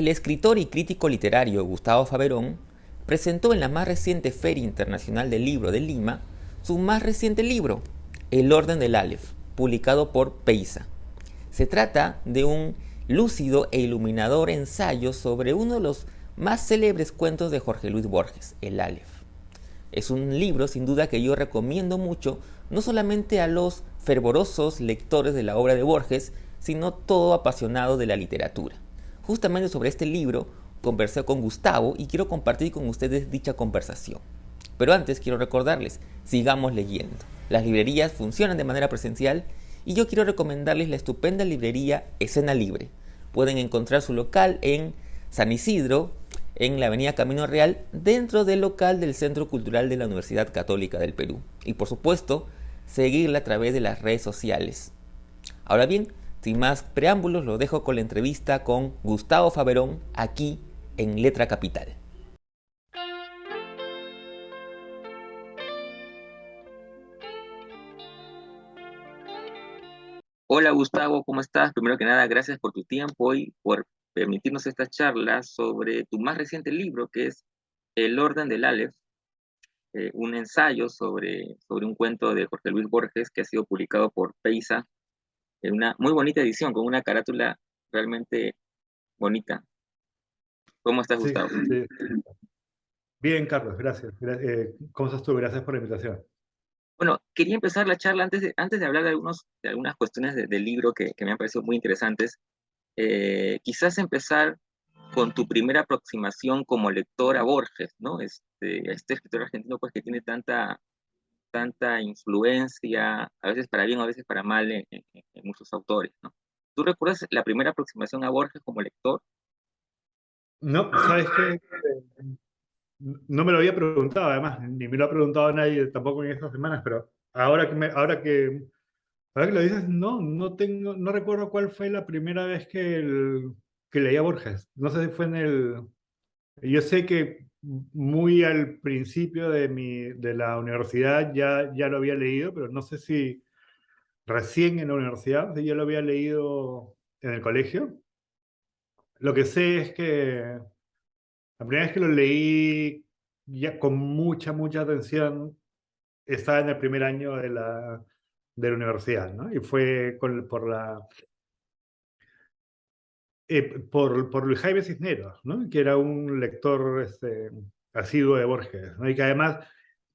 El escritor y crítico literario Gustavo Faberón presentó en la más reciente Feria Internacional del Libro de Lima su más reciente libro, El Orden del Aleph, publicado por Peiza. Se trata de un lúcido e iluminador ensayo sobre uno de los más célebres cuentos de Jorge Luis Borges, El Aleph. Es un libro sin duda que yo recomiendo mucho, no solamente a los fervorosos lectores de la obra de Borges, sino todo apasionado de la literatura. Justamente sobre este libro conversé con Gustavo y quiero compartir con ustedes dicha conversación. Pero antes quiero recordarles, sigamos leyendo. Las librerías funcionan de manera presencial y yo quiero recomendarles la estupenda librería Escena Libre. Pueden encontrar su local en San Isidro, en la avenida Camino Real, dentro del local del Centro Cultural de la Universidad Católica del Perú. Y por supuesto, seguirla a través de las redes sociales. Ahora bien, sin más preámbulos, lo dejo con la entrevista con Gustavo Faberón, aquí en Letra Capital. Hola Gustavo, ¿cómo estás? Primero que nada, gracias por tu tiempo y por permitirnos esta charla sobre tu más reciente libro, que es El Orden del Aleph, un ensayo sobre un cuento de Jorge Luis Borges que ha sido publicado por Peiza en una muy bonita edición, con una carátula realmente bonita. ¿Cómo estás, Sí, Gustavo? sí. Bien, Carlos, gracias. ¿Cómo estás tú? Gracias por la invitación. Bueno, quería empezar la charla antes de hablar de algunas cuestiones del libro que me han parecido muy interesantes. Quizás empezar con tu primera aproximación como lector a Borges, ¿no? Este escritor argentino pues que tiene tanta influencia, a veces para bien, a veces para mal en muchos autores, ¿no? ¿Tú recuerdas la primera aproximación a Borges como lector? No, ¿sabes qué? No me lo había preguntado, además, ni me lo ha preguntado nadie tampoco en estas semanas, pero ahora que lo dices, no recuerdo cuál fue la primera vez que leí a Borges. No sé si fue yo sé que muy al principio de la universidad ya lo había leído, pero no sé si recién en la universidad, si ya lo había leído en el colegio. Lo que sé es que la primera vez que lo leí ya con mucha atención estaba en el primer año de la universidad, ¿no? Y fue por Luis Jaime Cisneros, ¿no? Que era un lector asiduo de Borges, ¿no? Y que además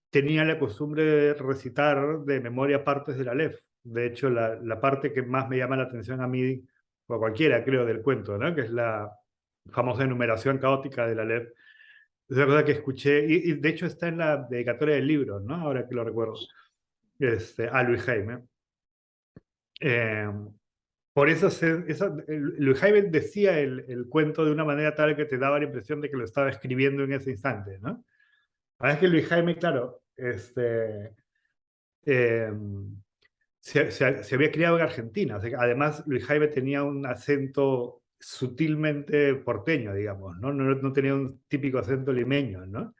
tenía la costumbre de recitar de memoria partes de la Aleph. De hecho, la parte que más me llama la atención a mí, o a cualquiera, creo, del cuento, ¿no? Que es la famosa enumeración caótica de la Aleph. Es una cosa que escuché, y de hecho está en la dedicatoria del libro, ¿no? Ahora que lo recuerdo, a Luis Jaime. Eh, por eso, Luis Jaime decía el cuento de una manera tal que te daba la impresión de que lo estaba escribiendo en ese instante, ¿no? Además que Luis Jaime, claro, eh, se había criado en Argentina. O sea, además, Luis Jaime tenía un acento sutilmente porteño, digamos, ¿no? No tenía un típico acento limeño, ¿no?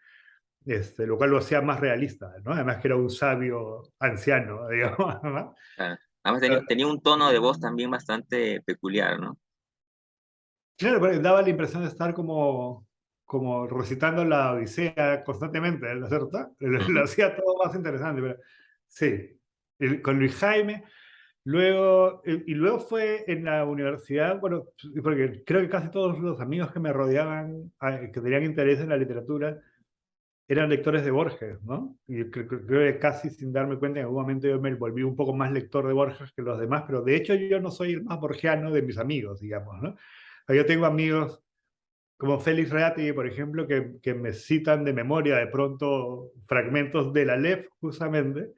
Lo cual lo hacía más realista, ¿no? Además que era un sabio anciano, digamos, ¿no? Ah, además tenía un tono de voz también bastante peculiar, ¿no? Claro, pero daba la impresión de estar como recitando la Odisea constantemente, ¿no es cierto? Lo Ujú. hacía todo más interesante, pero sí. Con Luis Jaime. Luego, y luego fue en la universidad, bueno, porque creo que casi todos los amigos que me rodeaban, que tenían interés en la literatura, eran lectores de Borges, ¿no? Y creo que casi sin darme cuenta, en algún momento yo me volví un poco más lector de Borges que los demás, pero de hecho yo no soy el más borgiano de mis amigos, digamos, ¿no? Yo tengo amigos como Félix Reati, por ejemplo, que me citan de memoria de pronto fragmentos de la Aleph, justamente.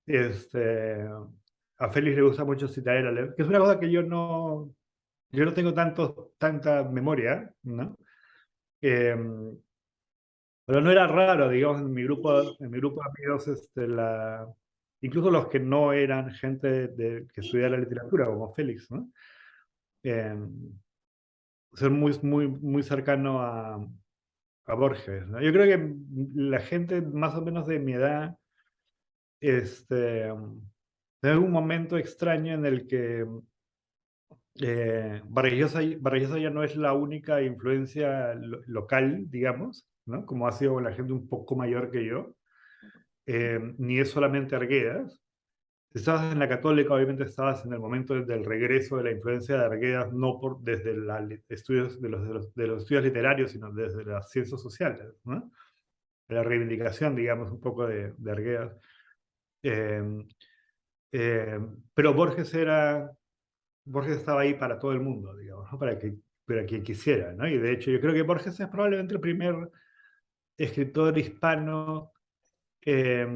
Este, a Félix le gusta mucho citar el Aleph, que es una cosa que yo no tengo tanta memoria, ¿no? Eh, pero no era raro, digamos, en mi grupo de amigos, incluso los que no eran gente que estudiara literatura, como Félix, ¿no? Eh, Ser muy cercano a Borges, ¿no? Yo creo que la gente más o menos de mi edad, en algún momento extraño en el que Vargas Llosa ya no es la única influencia local, digamos, ¿no? Como ha sido con la gente un poco mayor que yo, ni es solamente Arguedas. Si estabas en la Católica, obviamente estabas en el momento del regreso de la influencia de Arguedas, no desde estudios de los estudios literarios, sino desde las ciencias sociales, ¿no? La reivindicación, digamos, un poco de Arguedas. Eh, eh, pero Borges estaba ahí para todo el mundo, digamos, ¿no? Para quien quisiera, ¿no? Y de hecho yo creo que Borges es probablemente el primer escritor hispano eh,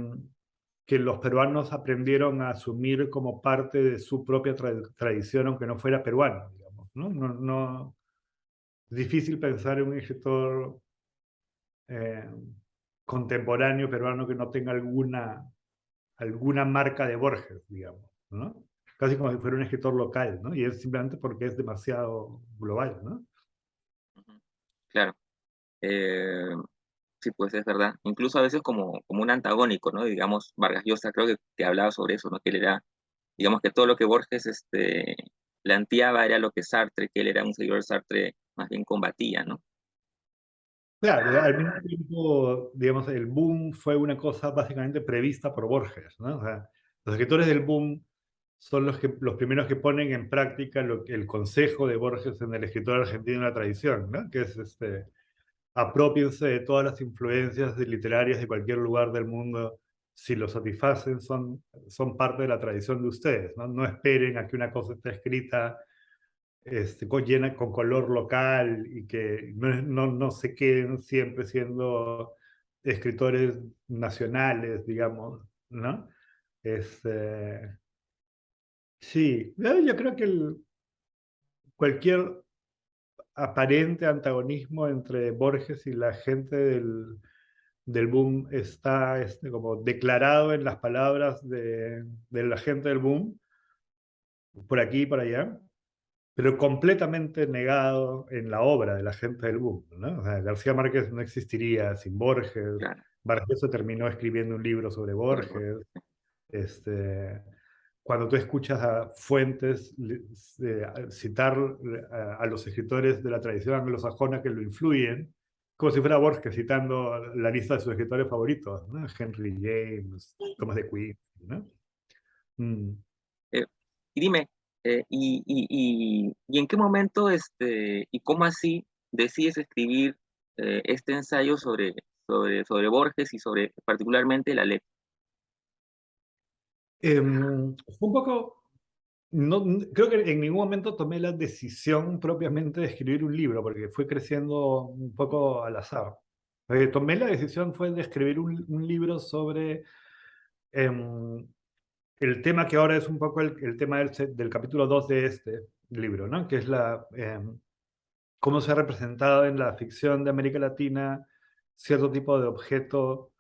que los peruanos aprendieron a asumir como parte de su propia tradición, aunque no fuera peruano, digamos, ¿no? Es difícil pensar en un escritor eh, contemporáneo peruano que no tenga alguna marca de Borges, digamos, ¿no? Casi como si fuera un escritor local, ¿no? Y es simplemente porque es demasiado global, ¿no? Ujú. Claro. Eh, sí, pues es verdad. Incluso a veces como un antagónico, ¿no? Digamos, Vargas Llosa creo que hablaba sobre eso, ¿no? Que él era, digamos que todo lo que Borges planteaba era lo que Sartre, que él era un seguidor de Sartre, más bien combatía, ¿no? Claro, al mismo tiempo, digamos, el boom fue una cosa básicamente prevista por Borges, ¿no? O sea, los escritores del boom son los primeros que ponen en práctica el consejo de Borges en el escritor argentino de la tradición, ¿no? Que es apropiense de todas las influencias literarias de cualquier lugar del mundo. Si lo satisfacen, son parte de la tradición de ustedes, ¿no? No esperen a que una cosa esté escrita llena con color local y que no se queden siempre siendo escritores nacionales, digamos, ¿no? Este, sí, yo creo que cualquier aparente antagonismo entre Borges y la gente del boom está como declarado en las palabras de la gente del boom, por aquí y por allá, pero completamente negado en la obra de la gente del boom, ¿no? O sea, García Márquez no existiría sin Borges, Claro, Vargas se terminó escribiendo un libro sobre sobre Borges. Borges, este, cuando tú escuchas a Fuentes citar a los escritores de la tradición anglosajona que lo influyen, como si fuera Borges citando la lista de sus escritores favoritos, ¿no? Henry James, Thomas de Queen, ¿no? Mm. Eh, y dime, y en qué momento, y cómo así decides escribir este ensayo sobre Borges y sobre particularmente la letra? Fue un poco, no, creo que en ningún momento tomé la decisión propiamente de escribir un libro, porque fue creciendo un poco al azar. Tomé la decisión fue de escribir un libro sobre em, el tema que ahora es un poco el tema del capítulo 2 de este libro, ¿no? Que es cómo se ha representado en la ficción de América Latina cierto tipo de objeto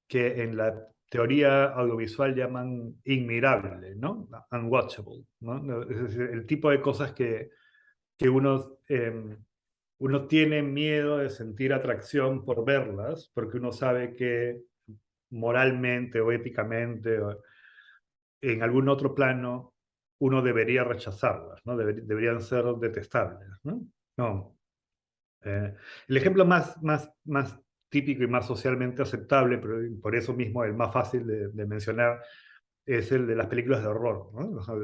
que en la teoría audiovisual llaman inmirable, ¿no? Unwatchable, ¿no? Es decir, el tipo de cosas que uno tiene miedo de sentir atracción por verlas, porque uno sabe que moralmente o éticamente o en algún otro plano uno debería rechazarlas, ¿no? Deberían ser detestables, ¿no? No. El ejemplo más típico y más socialmente aceptable, pero por eso mismo el más fácil de mencionar, es el de las películas de horror, ¿no? O sea,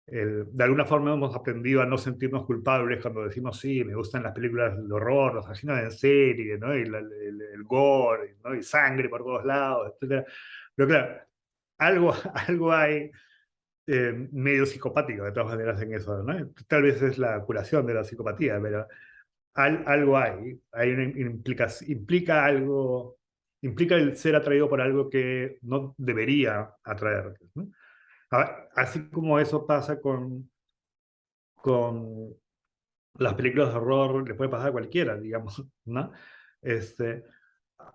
de alguna forma hemos aprendido a no sentirnos culpables cuando decimos, sí, me gustan las películas de horror, los asesinos en serie, ¿no? Y el gore, ¿no? Y sangre por todos lados, etc. Pero claro, algo, algo hay medio psicopático de todas maneras en eso, ¿no? Tal vez es la curación de la psicopatía, pero algo hay implica el ser atraído por algo que no debería atraerte, ¿no? Así como eso pasa con las películas de horror, le puede pasar a cualquiera, digamos, ¿no? Este,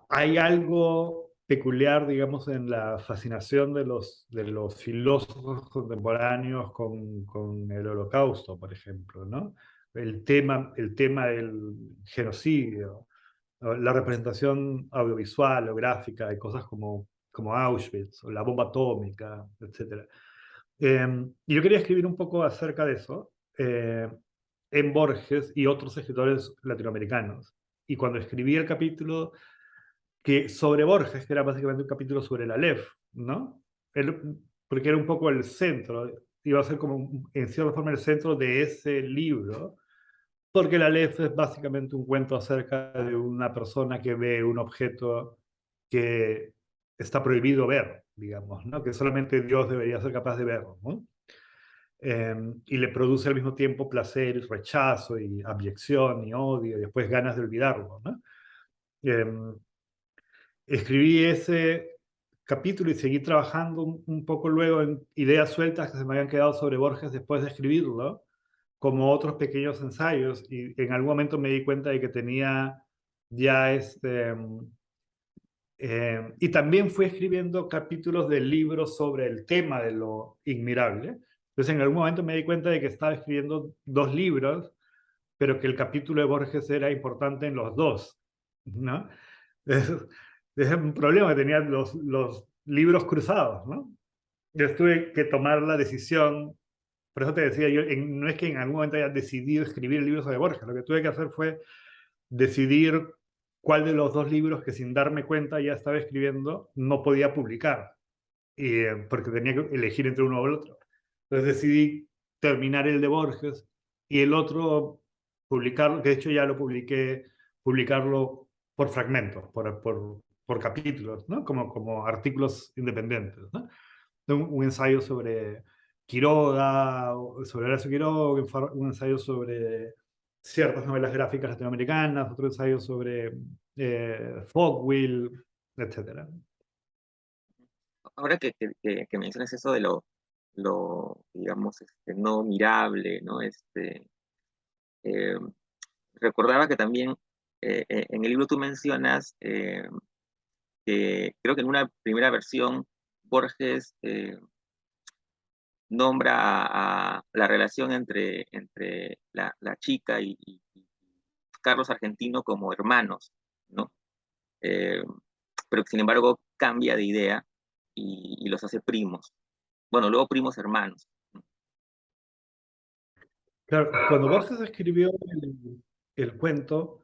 hay algo peculiar, digamos, en la fascinación de los filósofos contemporáneos con el Holocausto, por ejemplo, ¿no? El tema del genocidio, ¿no? La representación audiovisual o gráfica de cosas como Auschwitz o la bomba atómica, etc. Y yo quería escribir un poco acerca de eso, en Borges y otros escritores latinoamericanos. Y cuando escribí el capítulo sobre Borges, que era básicamente un capítulo sobre la Aleph, ¿no? Porque era un poco el centro, iba a ser como en cierta forma el centro de ese libro, porque la Aleph es básicamente un cuento acerca de una persona que ve un objeto que está prohibido ver, digamos, ¿no? Que solamente Dios debería ser capaz de verlo, ¿no? Y le produce al mismo tiempo placer y rechazo y abyección y odio y después ganas de olvidarlo, ¿no? Eh, Escribí ese capítulo y seguí trabajando un poco luego en ideas sueltas que se me habían quedado sobre Borges después de escribirlo, como otros pequeños ensayos, y en algún momento me di cuenta de que tenía ya y también fui escribiendo capítulos del libro sobre el tema de lo inmirable. Entonces en algún momento me di cuenta de que estaba escribiendo dos libros, pero que el capítulo de Borges era importante en los dos, ¿no? Es un problema que tenía los libros cruzados, ¿no? Yo tuve que tomar la decisión, por eso te decía, yo no es que en algún momento haya decidido escribir libros sobre Borges, lo que tuve que hacer fue decidir cuál de los dos libros que sin darme cuenta ya estaba escribiendo no podía publicar, porque tenía que elegir entre uno o el otro. Entonces decidí terminar el de Borges y el otro publicarlo, que de hecho ya lo publiqué, publicarlo por fragmentos, por capítulos, ¿no? Como artículos independientes, ¿no? Un ensayo sobre Quiroga, sobre Horacio Quiroga, un ensayo sobre ciertas novelas gráficas latinoamericanas, otro ensayo sobre Fogwill, etc. Ahora que mencionas eso de digamos, no mirable, ¿no? Eh, recordaba que también en el libro tú mencionas que creo que en una primera versión Borges nombra a la relación entre la chica y Carlos Argentino como hermanos, ¿no? Eh, pero que sin embargo cambia de idea y los hace primos. Bueno, luego primos hermanos. Claro, cuando Borges escribió el cuento,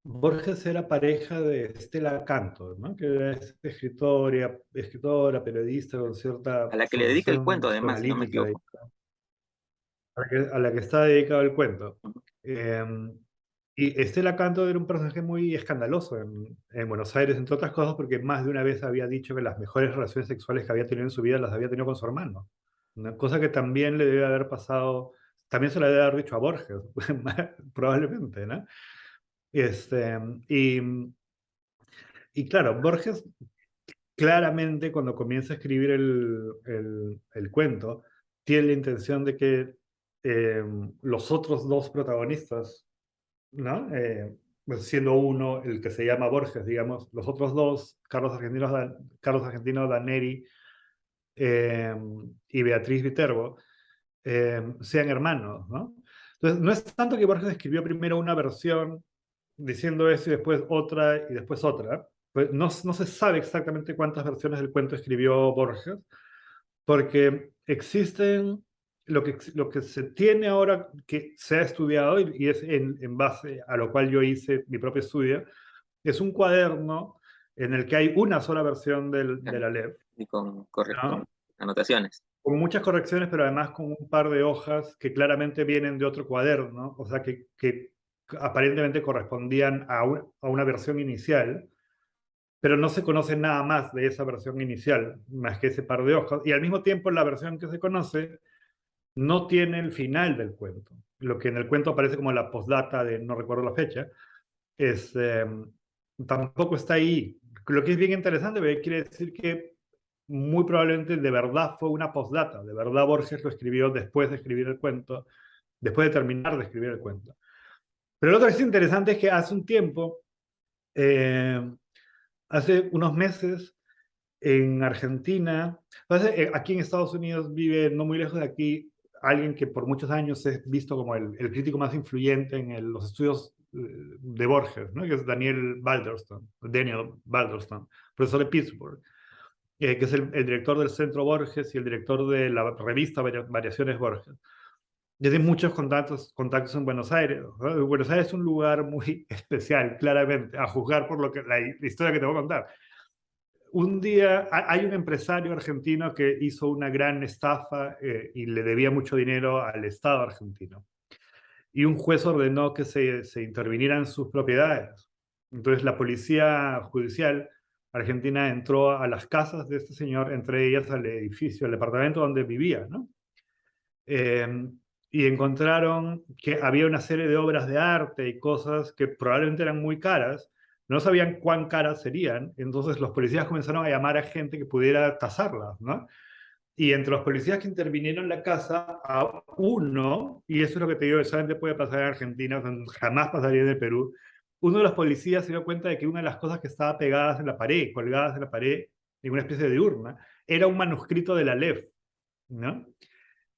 Borges era pareja de Stella Cantor, ¿no? Que era escritora, periodista con cierta A la que le dedica el formación cuento, además, si no me psicoanalítica, equivoco. a la que está dedicado el cuento. Ujú. Eh, y Stella Cantor era un personaje muy escandaloso en Buenos Aires, entre otras cosas, porque más de una vez había dicho que las mejores relaciones sexuales que había tenido en su vida las había tenido con su hermano. Una cosa que también le debe haber pasado, también se le debe haber dicho a Borges, probablemente, ¿no? Este, y, y claro, Borges claramente cuando comienza a escribir el cuento, tiene la intención de que los otros dos protagonistas, ¿no? Pues siendo uno el que se llama Borges, digamos, los otros dos, Carlos Argentino Daneri eh, y Beatriz Viterbo, sean hermanos, ¿no? Entonces, no es tanto que Borges escribió primero una versión diciendo eso y después otra y después otra. Pues no se sabe exactamente cuántas versiones del cuento escribió Borges, porque existen lo que se tiene ahora, que se ha estudiado y es en base a lo cual yo hice mi propio estudio, es un cuaderno en el que hay una sola versión de la LEV, Y con ¿no? anotaciones. Con muchas correcciones, pero además con un par de hojas que claramente vienen de otro cuaderno, o sea, que aparentemente correspondían a una versión inicial, pero no se conoce nada más de esa versión inicial, más que ese par de hojas. Y al mismo tiempo, la versión que se conoce no tiene el final del cuento. Lo que en el cuento aparece como la postdata de no recuerdo la fecha, es, tampoco está ahí. Lo que es bien interesante, porque quiere decir que muy probablemente de verdad fue una postdata, de verdad Borges lo escribió después de escribir el cuento, después de terminar de escribir el cuento. Pero lo otro que es interesante es que hace un tiempo, eh, hace unos meses, en Argentina, aquí en Estados Unidos vive, no muy lejos de aquí, alguien que por muchos años es visto como el crítico más influyente en los estudios de Borges, ¿no? Que es Daniel Balderston, profesor de Pittsburgh, que es el director del Centro Borges y el director de la revista Variaciones Borges. Yo tengo muchos contactos en Buenos Aires, ¿no? Buenos Aires es un lugar muy especial, claramente, a juzgar por lo que, la historia que te voy a contar. Un día hay un empresario argentino que hizo una gran estafa y le debía mucho dinero al Estado argentino. Y un juez ordenó que se intervinieran sus propiedades. Entonces la policía judicial argentina entró a las casas de este señor, entre ellas al edificio, al departamento donde vivía, ¿no? Eh, y encontraron que había una serie de obras de arte y cosas que probablemente eran muy caras, no sabían cuán caras serían, entonces los policías comenzaron a llamar a gente que pudiera tasarlas, ¿no? Y entre los policías que intervinieron en la casa, a uno, y eso es lo que te digo, solamente puede pasar en Argentina, o sea, jamás pasaría en el Perú, uno de los policías se dio cuenta de que una de las cosas que estaba pegadas en la pared, colgadas en la pared, en una especie de urna, era un manuscrito de la Aleph, ¿no?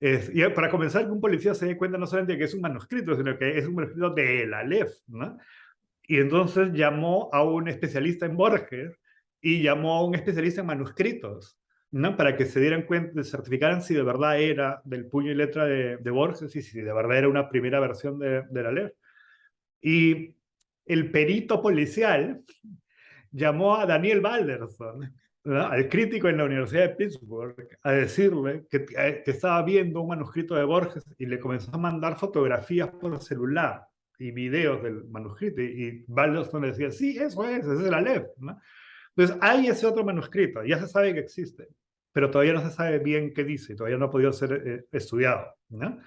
Y para comenzar, que un policía se dé cuenta no solamente de que es un manuscrito, sino que es un manuscrito de la Aleph, ¿no? Y entonces llamó a un especialista en Borges y llamó a un especialista en manuscritos, ¿no? Para que se dieran cuenta, certificaran si de verdad era del puño y letra de Borges y si de verdad era una primera versión de la Aleph. Y el perito policial llamó a Daniel Balderson, ¿no? Al crítico en la Universidad de Pittsburgh, a decirle que estaba viendo un manuscrito de Borges y le comenzó a mandar fotografías por celular y videos del manuscrito. Y Balderson le decía, sí, eso es, ese es el Aleph, ¿no? Entonces, hay ese otro manuscrito, ya se sabe que existe, pero todavía no se sabe bien qué dice, todavía no ha podido ser estudiado, ¿no?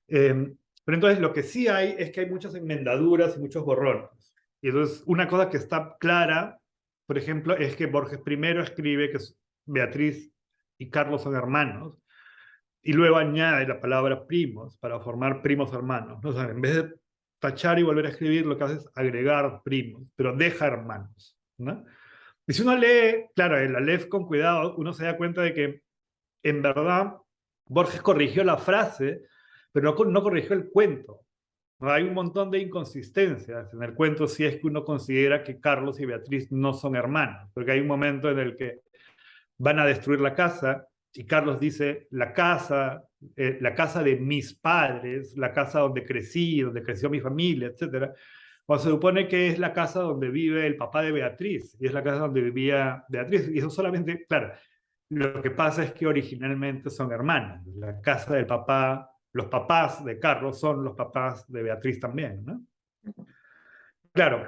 Pero entonces lo que sí hay es que hay muchas enmendaduras y muchos borrones. Y entonces una cosa que está clara, por ejemplo, es que Borges primero escribe que Beatriz y Carlos son hermanos, y luego añade la palabra primos para formar primos hermanos, ¿no? O sea, en vez de tachar y volver a escribir, lo que hace es agregar primos, pero deja hermanos, ¿no? Y si uno lee, claro, el Aleph con cuidado, uno se da cuenta de que en verdad Borges corrigió la frase, pero no corrigió el cuento. ¿No? Hay un montón de inconsistencias en el cuento si es que uno considera que Carlos y Beatriz no son hermanos, porque hay un momento en el que van a destruir la casa y Carlos dice la casa de mis padres, la casa donde crecí, donde creció mi familia, etcétera. Cuando se supone que es la casa donde vive el papá de Beatriz, y es la casa donde vivía Beatriz, y eso solamente, claro, lo que pasa es que originalmente son hermanos. La casa del papá, los papás de Carlos son los papás de Beatriz también, ¿no? Claro,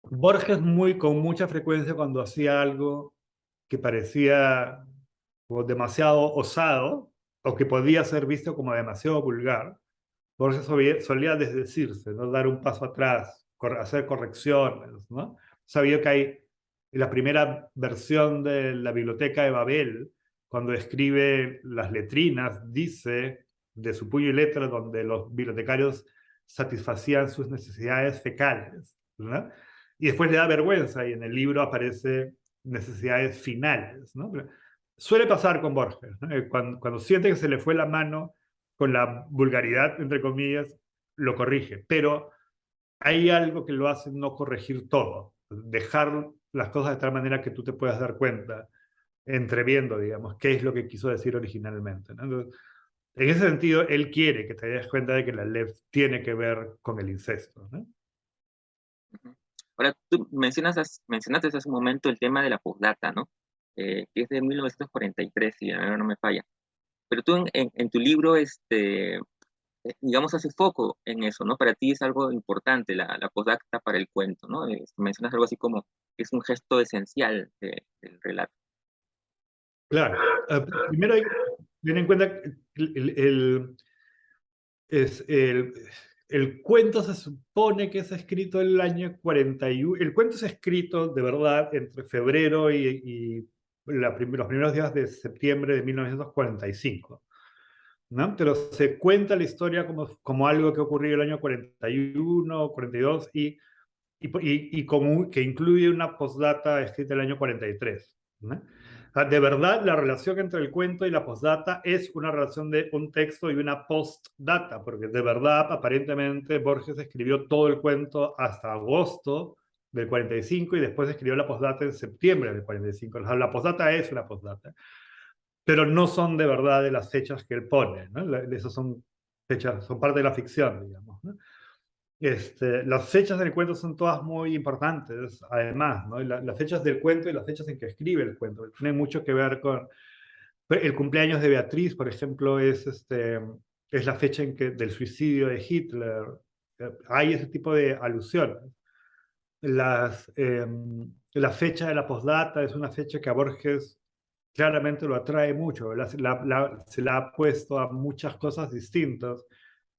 Borges con mucha frecuencia cuando hacía algo que parecía o demasiado osado o que podía ser visto como demasiado vulgar, Borges solía desdecirse, ¿no? Dar un paso atrás, hacer correcciones, ¿no? Sabía que hay en la primera versión de la Biblioteca de Babel, cuando escribe las letrinas, dice de su puño y letra donde los bibliotecarios satisfacían sus necesidades fecales, ¿no? Y después le da vergüenza y en el libro aparece necesidades finales, ¿no? Pero suele pasar con Borges, ¿no? Cuando siente que se le fue la mano con la vulgaridad, entre comillas, lo corrige, pero hay algo que lo hace no corregir todo, dejar las cosas de tal manera que tú te puedas dar cuenta, entreviendo, digamos, qué es lo que quiso decir originalmente, ¿no? Entonces, en ese sentido, él quiere que te des cuenta de que la Aleph tiene que ver con el incesto, ¿no? Ahora, tú mencionaste hace un momento el tema de la postdata, ¿no? Que es de 1943, si ahora no me falla. Pero tú en tu libro, digamos, haces foco en eso, ¿no? Para ti es algo importante la postdata para el cuento, ¿no? Mencionas algo así como que es un gesto esencial del relato. Claro. Primero hay que tener en cuenta que es el cuento se supone que es escrito en el año 41. El cuento es escrito de verdad entre febrero y los primeros días de septiembre de 1945. ¿No? Pero se cuenta la historia como algo que ocurrió el año 41, 42 y como que incluye una postdata escrita el año 43. ¿No? De verdad, la relación entre el cuento y la postdata es una relación de un texto y una postdata, porque de verdad, aparentemente, Borges escribió todo el cuento hasta agosto del 45 y después escribió la postdata en septiembre del 45. La postdata es una postdata, pero no son de verdad de las fechas que él pone, ¿no? Esos son fechas, son parte de la ficción, digamos, ¿no? Las fechas del cuento son todas muy importantes, además, ¿no? Las fechas del cuento y las fechas en que escribe el cuento. Tienen mucho que ver con el cumpleaños de Beatriz, por ejemplo, es la fecha del suicidio de Hitler. Hay ese tipo de alusiones. La fecha de la postdata es una fecha que a Borges claramente lo atrae mucho. Se la ha puesto a muchas cosas distintas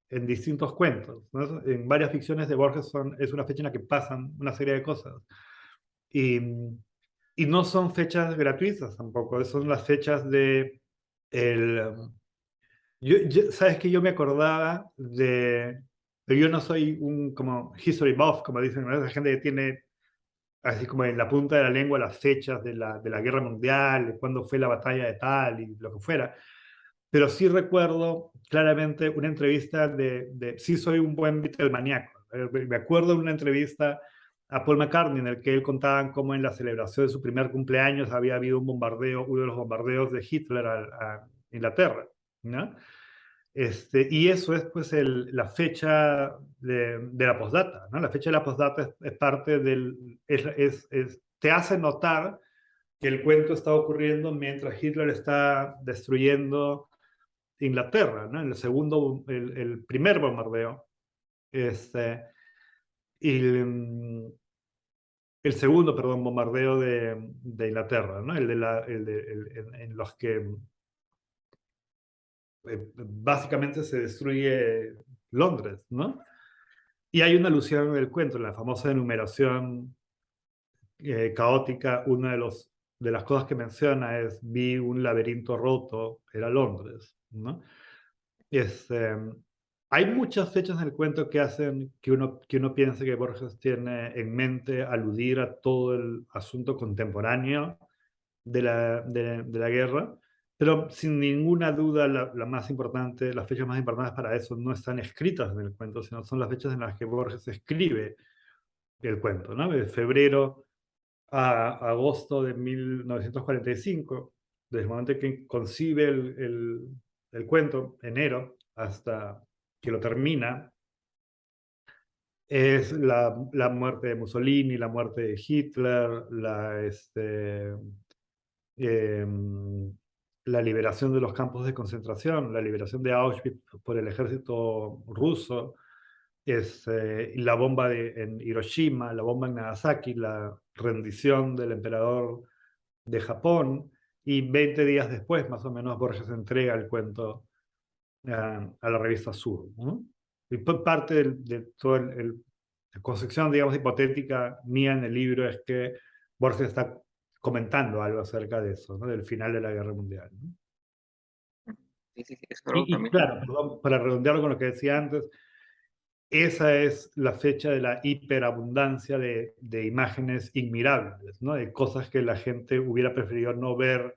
en distintos cuentos, ¿no? En varias ficciones de Borges es una fecha en la que pasan una serie de cosas. Y, y no son fechas gratuitas tampoco, son las fechas de... El, sabes que yo me acordaba de... Yo no soy un como history buff, como dicen, ¿no? Esa gente que tiene así como en la punta de la lengua las fechas de la guerra mundial, de cuándo fue la batalla de tal y lo que fuera. Pero sí recuerdo claramente una entrevista sí soy un buen Beatlemaníaco. Me acuerdo de una entrevista a Paul McCartney en el que él contaba cómo en la celebración de su primer cumpleaños había habido un bombardeo, uno de los bombardeos de Hitler a Inglaterra, ¿no? Y eso es pues la fecha de la postdata, ¿no? La fecha de la postdata es parte te hace notar que el cuento está ocurriendo mientras Hitler está destruyendo Inglaterra, ¿no? En el primer bombardeo, este, y el segundo, perdón, bombardeo de Inglaterra, ¿no? En los que básicamente se destruye Londres, ¿no? Y hay una alusión en el cuento, en la famosa enumeración caótica, de las cosas que menciona es, vi un laberinto roto, era Londres, ¿no? Este, hay muchas fechas en el cuento que hacen que uno piense que Borges tiene en mente aludir a todo el asunto contemporáneo de la guerra, pero sin ninguna duda las fechas más importantes para eso no están escritas en el cuento, sino son las fechas en las que Borges escribe el cuento, ¿no? De febrero a agosto de 1945, desde el momento en que concibe el cuento, enero, hasta que lo termina, es la muerte de Mussolini, la muerte de Hitler, la liberación de los campos de concentración, la liberación de Auschwitz por el ejército ruso, la bomba en Hiroshima, la bomba en Nagasaki, la rendición del emperador de Japón, y 20 días después, más o menos, Borges entrega el cuento a la revista Sur, ¿no? Y parte de toda la concepción, digamos, hipotética mía en el libro es que Borges está comentando algo acerca de eso, ¿no? Del final de la Guerra Mundial, ¿no? Sí, sí, sí, es algo Y también. claro, perdón, para redondearlo con lo que decía antes, esa es la fecha de la hiperabundancia de imágenes inmirables, ¿no? De cosas que la gente hubiera preferido no ver,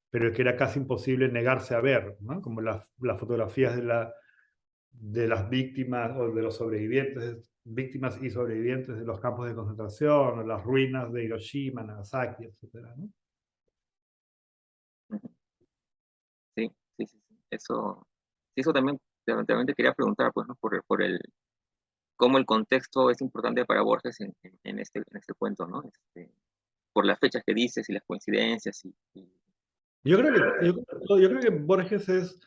pero que era casi imposible negarse a ver, ¿no? Como las fotografías de las víctimas o de los sobrevivientes, víctimas y sobrevivientes de los campos de concentración, o las ruinas de Hiroshima, Nagasaki, etcétera, ¿no? Ujú. Sí, sí, sí, sí. Sí, eso también, también te quería preguntar, pues, ¿no? Cómo el contexto es importante para Borges en este cuento, ¿no? Por las fechas que dices y las coincidencias Yo creo que Borges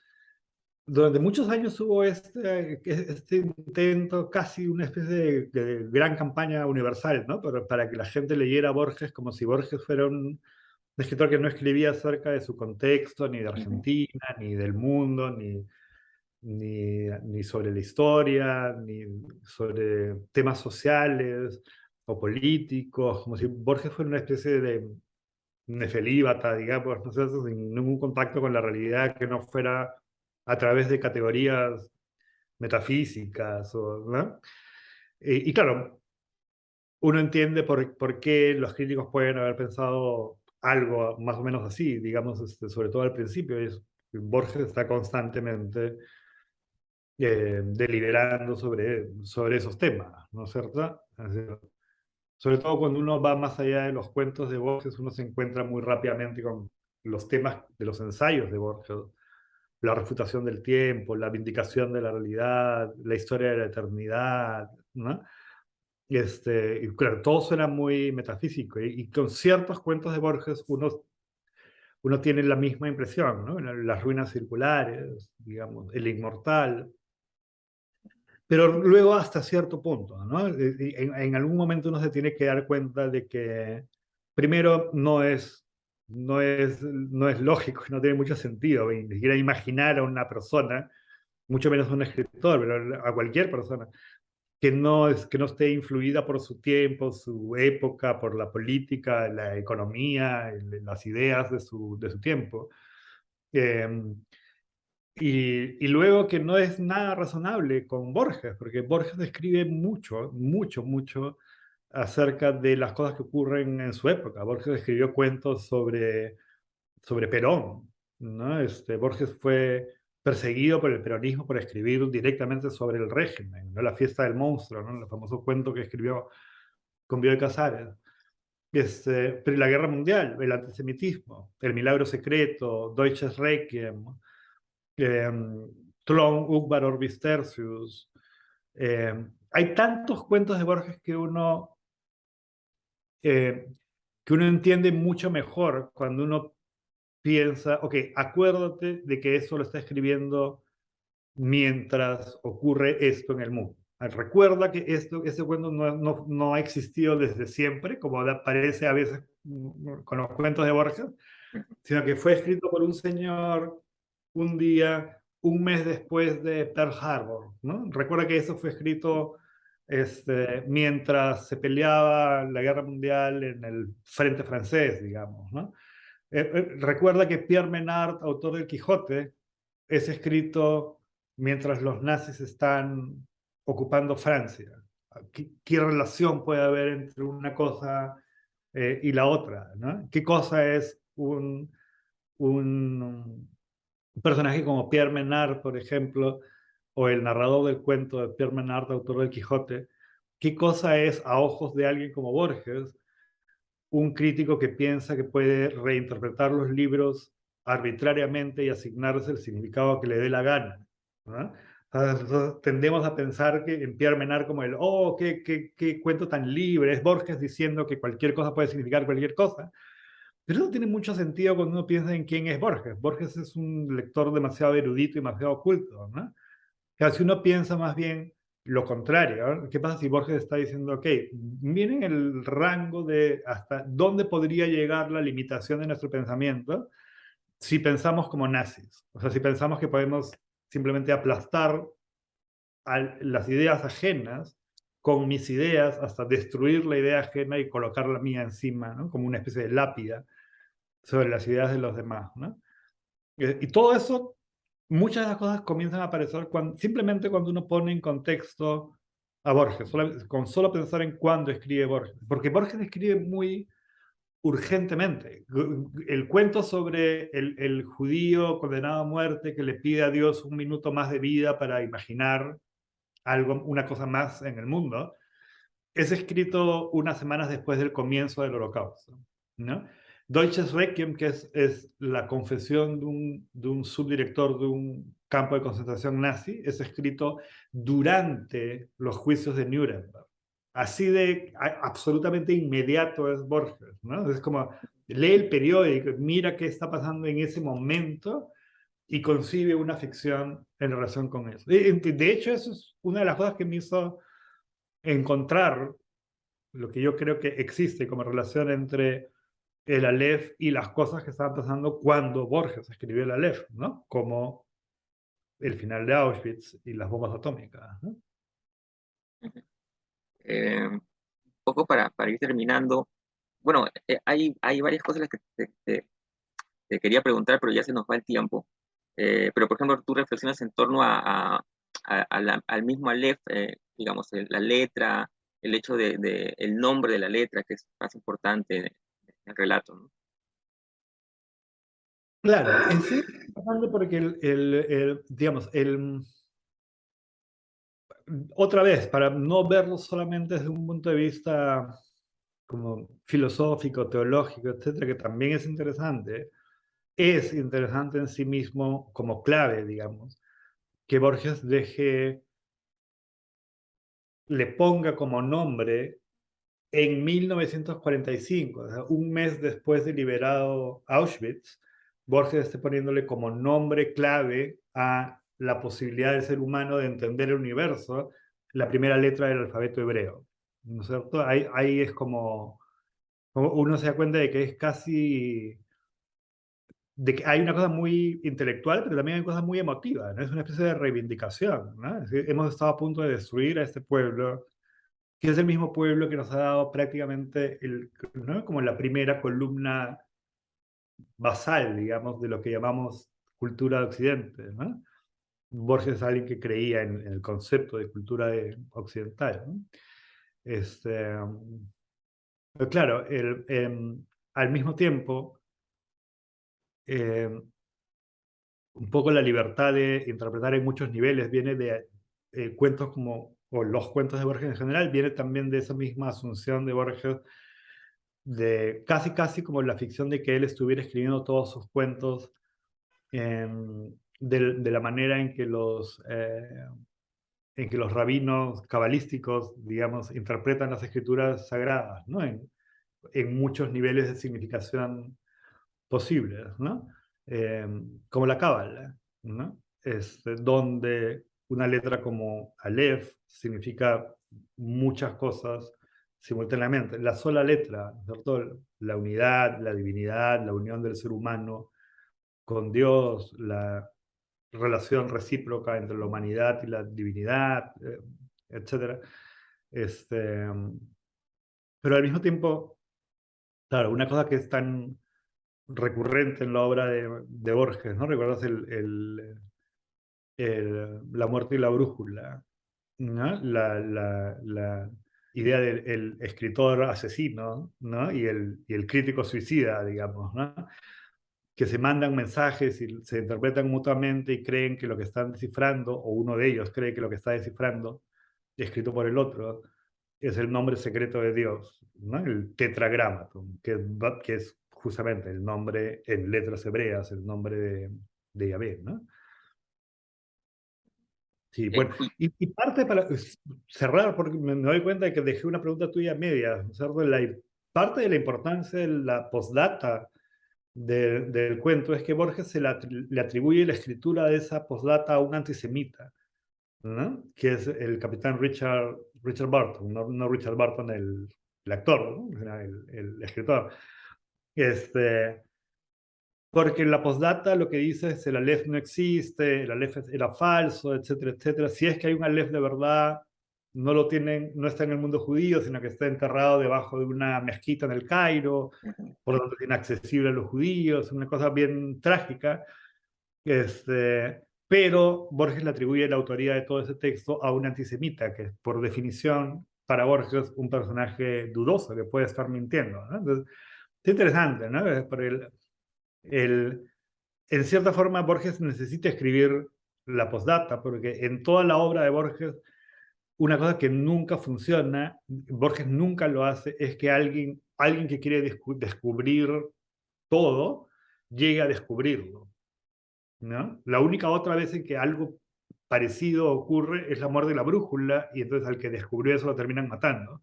durante muchos años hubo este intento, casi una especie de gran campaña universal, ¿no? Para que la gente leyera a Borges como si Borges fuera un escritor que no escribía acerca de su contexto, ni de Ujú, Argentina, ni del mundo, ni sobre la historia, ni sobre temas sociales o políticos, como si Borges fuera una especie de nefelíbata, digamos, no sé, sin ningún contacto con la realidad que no fuera a través de categorías metafísicas, ¿no? Y claro, uno entiende por qué los críticos pueden haber pensado algo más o menos así, digamos, sobre todo al principio, Borges está constantemente deliberando sobre esos temas, ¿no es cierto? Sobre todo cuando uno va más allá de los cuentos de Borges, uno se encuentra muy rápidamente con los temas de los ensayos de Borges, la refutación del tiempo, la vindicación de la realidad, la historia de la eternidad, ¿no? Y claro, todo suena muy metafísico y con ciertos cuentos de Borges uno tiene la misma impresión, ¿no? Las ruinas circulares, digamos, el inmortal, pero luego hasta cierto punto, ¿no? En algún momento uno se tiene que dar cuenta de que primero no es lógico, no tiene mucho sentido, ni siquiera imaginar a una persona, mucho menos a un escritor, pero a cualquier persona, que no esté influida por su tiempo, su época, por la política, la economía, las ideas de su tiempo. Eh, y luego que no es nada razonable con Borges, porque Borges escribe mucho, mucho, mucho acerca de las cosas que ocurren en su época. Borges escribió cuentos sobre Perón, ¿no? Borges fue perseguido por el peronismo por escribir directamente sobre el régimen, ¿no? La fiesta del monstruo, ¿no? El famoso cuento que escribió con Bioy Casares. Pero la guerra mundial, el antisemitismo, el milagro secreto, Deutsches Requiem, eh, Tlon, Uqbar Orbis Tertius. Hay tantos cuentos de Borges eh, que uno entiende mucho mejor cuando uno piensa, ok, acuérdate de que eso lo está escribiendo mientras ocurre esto en el mundo. Recuerda que ese cuento no ha existido desde siempre, como aparece a veces con los cuentos de Borges, sino que fue escrito por un señor un día, un mes después de Pearl Harbor, ¿no? Recuerda que eso fue escrito mientras se peleaba la guerra mundial en el frente francés, digamos, ¿no? Recuerda que Pierre Menard, autor del Quijote, es escrito mientras los nazis están ocupando Francia. ¿Qué relación puede haber entre una cosa y la otra, ¿no? ¿Qué cosa es un personaje como Pierre Menard, por ejemplo, o el narrador del cuento de Pierre Menard, autor del Quijote? ¿Qué cosa es a ojos de alguien como Borges un crítico que piensa que puede reinterpretar los libros arbitrariamente y asignarles el significado que le dé la gana, ¿no? Entonces, tendemos a pensar que en Pierre Menard como qué cuento tan libre, es Borges diciendo que cualquier cosa puede significar cualquier cosa, pero eso tiene mucho sentido cuando uno piensa en quién es Borges. Borges es un lector demasiado erudito y demasiado oculto, ¿no? Sea, si uno piensa más bien lo contrario, ¿no? ¿Qué pasa si Borges está diciendo, ok, miren el rango de hasta dónde podría llegar la limitación de nuestro pensamiento si pensamos como nazis? O sea, si pensamos que podemos simplemente aplastar las ideas ajenas con mis ideas hasta destruir la idea ajena y colocar la mía encima, ¿no? Como una especie de lápida sobre las ideas de los demás, ¿no? Y todo eso, muchas de las cosas comienzan a aparecer simplemente cuando uno pone en contexto a Borges, con solo pensar en cuándo escribe Borges, porque Borges escribe muy urgentemente. El cuento sobre el judío condenado a muerte que le pide a Dios un minuto más de vida para imaginar algo, una cosa más en el mundo, es escrito unas semanas después del comienzo del Holocausto, ¿no? Deutsches Requiem, que es la confesión de un subdirector de un campo de concentración nazi, es escrito durante los juicios de Nuremberg. Así de absolutamente inmediato es Borges, ¿no? Es como lee el periódico, mira qué está pasando en ese momento y concibe una ficción en relación con eso. De hecho, eso es una de las cosas que me hizo encontrar lo que yo creo que existe como relación entre el Aleph y las cosas que estaban pasando cuando Borges escribió el Aleph, ¿no? Como el final de Auschwitz y las bombas atómicas, ¿no? Un poco para ir terminando, bueno, hay varias cosas las que te quería preguntar, pero ya se nos va el tiempo. Pero, por ejemplo, tú reflexionas en torno al mismo Aleph, digamos, la letra, el hecho el nombre de la letra, que es más importante en el relato, ¿no? Claro, en sí es importante porque digamos, otra vez, para no verlo solamente desde un punto de vista como filosófico, teológico, etcétera, que también es interesante, es interesante en sí mismo como clave, digamos, que Borges le ponga como nombre en 1945, o sea, un mes después de liberado Auschwitz, Borges esté poniéndole como nombre clave a la posibilidad del ser humano de entender el universo, la primera letra del alfabeto hebreo. ¿No es cierto? Ahí es como uno se da cuenta de que es casi, de que hay una cosa muy intelectual, pero también hay cosas muy emotivas, ¿no? Es una especie de reivindicación, ¿no? Es decir, hemos estado a punto de destruir a este pueblo, que es el mismo pueblo que nos ha dado prácticamente ¿no? como la primera columna basal, digamos, de lo que llamamos cultura de Occidente, ¿no? Borges es alguien que creía en el concepto de cultura occidental, ¿no? Este, pero claro, al mismo tiempo, eh, un poco la libertad de interpretar en muchos niveles viene de cuentos como, o los cuentos de Borges en general, viene también de esa misma asunción de Borges de casi como la ficción de que él estuviera escribiendo todos sus cuentos de la manera en que los rabinos cabalísticos, digamos, interpretan las escrituras sagradas, ¿no? En muchos niveles de significación posibles, ¿no? Eh, como la cábala, ¿no? Donde una letra como Aleph significa muchas cosas simultáneamente. La sola letra, ¿cierto? La unidad, la divinidad, la unión del ser humano con Dios, la relación recíproca entre la humanidad y la divinidad, etc. Este, pero al mismo tiempo, claro, una cosa que es tan recurrente en la obra de Borges, ¿no? ¿Recuerdas La muerte y la brújula? ¿No? La idea del el escritor asesino, ¿no? Y el crítico suicida, digamos, ¿no? Que se mandan mensajes y se interpretan mutuamente y creen que lo que están descifrando, o uno de ellos cree que lo que está descifrando, escrito por el otro, es el nombre secreto de Dios, ¿no? El tetragramaton, que es justamente el nombre en letras hebreas, el nombre de Yahvé, ¿no? Sí, bueno, y parte para cerrar, porque me doy cuenta de que dejé una pregunta tuya media, ¿cierto? Parte de la importancia de la postdata del cuento es que Borges le atribuye la escritura de esa postdata a un antisemita, ¿no? Que es el capitán Richard Barton, no Richard Barton el actor, ¿no? El escritor. Este, porque en la postdata lo que dice es el Aleph no existe, el Aleph era falso, etcétera, etcétera. Si es que hay un Aleph de verdad, no lo tienen, no está en el mundo judío, sino que está enterrado debajo de una mezquita en el Cairo, por lo tanto es inaccesible a los judíos, una cosa bien trágica. Pero Borges le atribuye la autoría de todo ese texto a un antisemita, que es por definición para Borges un personaje dudoso, que puede estar mintiendo, ¿no? Entonces, es interesante, ¿no? El, en cierta forma, Borges necesita escribir la postdata, porque en toda la obra de Borges, una cosa que nunca funciona, Borges nunca lo hace, es que alguien que quiere descubrir todo, llegue a descubrirlo, ¿no? La única otra vez en que algo parecido ocurre es la muerte de la brújula, y entonces al que descubrió eso lo terminan matando.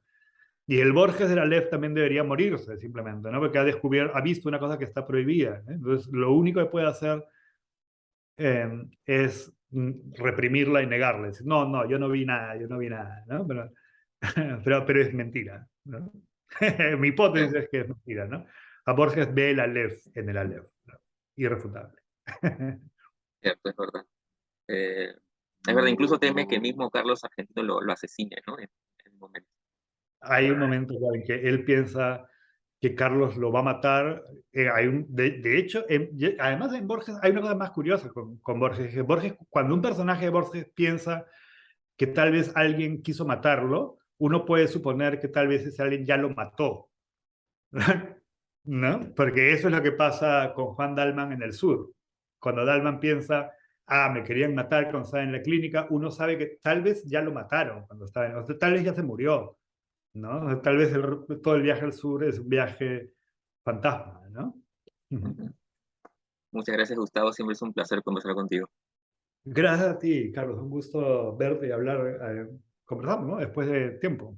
Y el Borges de la Aleph también debería morirse, simplemente, ¿no? Porque ha visto una cosa que está prohibida, ¿eh? Entonces, lo único que puede hacer es reprimirla y negarla. Decir, no, no, yo no vi nada, yo no vi nada, ¿no? Pero es mentira, ¿no? Mi hipótesis es que es mentira, ¿no? A Borges ve el Aleph en el Aleph, ¿no? Irrefutable. Cierto, es verdad, incluso teme que el mismo Carlos Argentino lo asesine, ¿no? En un momento. Hay un momento en que él piensa que Carlos lo va a matar. De hecho, además en Borges hay una cosa más curiosa con Borges. Que Borges, cuando un personaje de Borges piensa que tal vez alguien quiso matarlo, uno puede suponer que tal vez ese alguien ya lo mató, ¿no? Porque eso es lo que pasa con Juan Dalman en el sur. Cuando Dalman piensa, me querían matar cuando estaba en la clínica, uno sabe que tal vez ya lo mataron cuando estaba o sea, tal vez ya se murió, ¿no? Tal vez todo el viaje al sur es un viaje fantasma, ¿no? Ujú. Muchas gracias, Gustavo. Siempre es un placer conversar contigo. Gracias a ti, Carlos. Un gusto verte y hablar, conversar, ¿no? Después de tiempo.